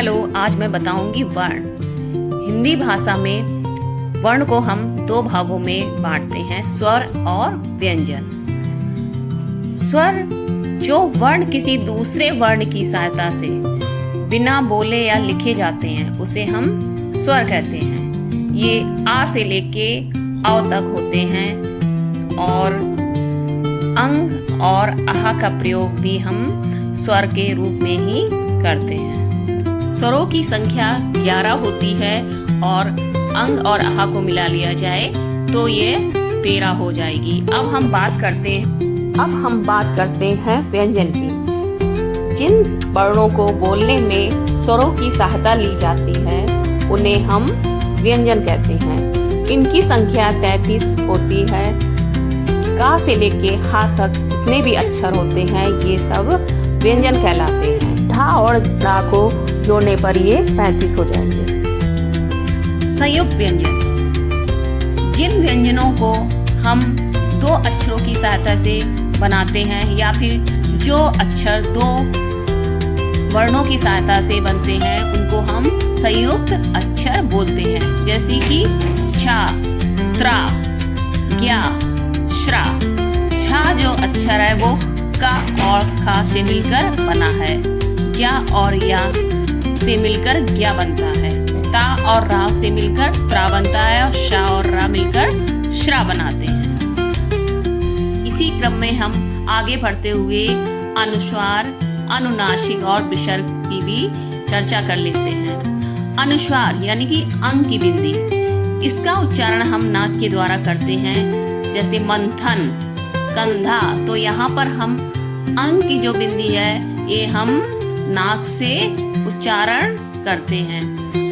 Hello, आज मैं बताऊंगी वर्ण। हिंदी भाषा में वर्ण को हम दो भागों में बांटते हैं, स्वर और व्यंजन। स्वर जो वर्ण किसी दूसरे वर्ण की सहायता से बिना बोले या लिखे जाते हैं उसे हम स्वर कहते हैं। ये आ से लेके औ तक होते हैं और अंग और आहा का प्रयोग भी हम स्वर के रूप में ही करते हैं। स्वरों की संख्या 11 होती है और अंग और आहा को मिला लिया जाए तो ये 13 हो जाएगी। अब हम बात करते हैं व्यंजन की। जिन वर्णों को बोलने में स्वरों की सहायता ली जाती है उन्हें हम व्यंजन कहते हैं। इनकी संख्या 33 होती है। का से लेके हा तक जितने भी अक्षर होते हैं ये सब व्यंजन कहलाते हैं। ढा और रा को जोड़ने पर ये 35 हो जाएंगे। संयुक्त व्यंजन, जिन व्यंजनों को हम दो अक्षरों की सहायता से बनाते हैं या फिर जो अक्षर दो वर्णों की सहायता से बनते हैं उनको हम संयुक्त अक्षर बोलते हैं। जैसे कि छा, त्रा, ज्ञा, श्रा। छा जो अक्षर है वो का और खा से मिलकर बना है। ज्या और या से मिलकर ज्ञा बनता है। ता और रा से मिलकर त्रा बनता है और शा और रा मिलकर श्रा बनाते हैं। इसी क्रम में हम आगे बढ़ते हुए अनुस्वार, अनुनासिक और विसर्ग की भी चर्चा कर लेते हैं। अनुस्वार यानी कि अंग की बिंदी, इसका उच्चारण हम नाक के द्वारा करते हैं। जैसे मंथन, कंधा, तो यहाँ पर हम अंग की जो बिंदी है ये हम नाक से उच्चारण करते हैं।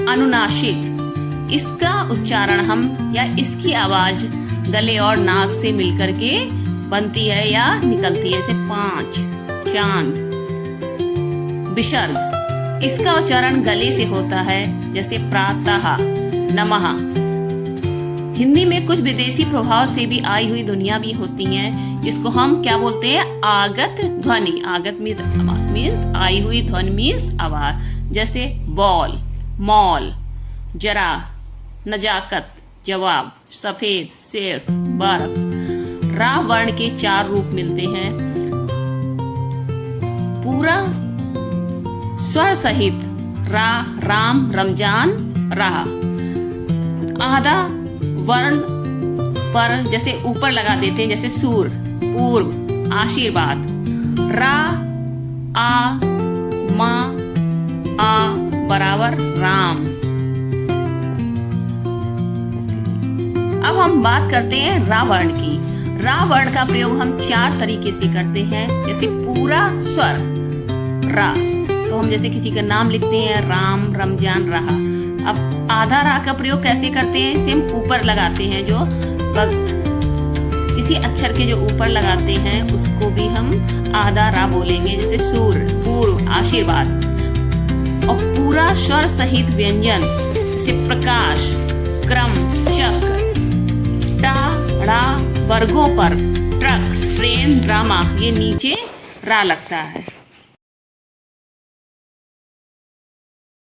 अनुनासिक, इसका उच्चारण हम या इसकी आवाज गले और नाक से मिलकर के बनती है या निकलती है, जैसे पांच, चांद। विसर्ग, इसका उच्चारण गले से होता है, जैसे प्रातः, नमः। हिंदी में कुछ विदेशी प्रभाव से भी आई हुई ध्वनियां भी होती हैं, जिसको हम क्या बोलते हैं, आगत ध्वनि। आगत मीन्स आई हुई ध्वनि मीन्स आवाज, जैसे बॉल, मॉल, जरा, नजाकत, जवाब, सफेद, सिर्फ, बर्फ। रा वर्ण के 4 रूप मिलते हैं। पूरा स्वर सहित रा, राम, रमजान, रहा। आधा वर्ण पर जैसे ऊपर लगा देते हैं, जैसे सूर, पूर्व, आशीर्वाद। रा, आ, मा, आ बराबर राम। अब हम बात करते हैं रा वर्ण की। रा वर्ण का प्रयोग हम 4 तरीके से करते हैं। जैसे पूरा स्वर रा, तो हम जैसे किसी का नाम लिखते हैं, राम, रमजान, रहा। अब आधा रा का प्रयोग कैसे करते हैं, इसे हम ऊपर लगाते हैं, जो किसी अक्षर के जो ऊपर लगाते हैं उसको भी हम आधा रा बोलेंगे, जैसे सूर, पूर्व, आशीर्वाद। और पूरा स्वर सहित व्यंजन जैसे प्रकाश, क्रम, चक्र। टा, ड़ा वर्गों पर ट्रक, ट्रेन, ड्रामा, ये नीचे रा लगता है।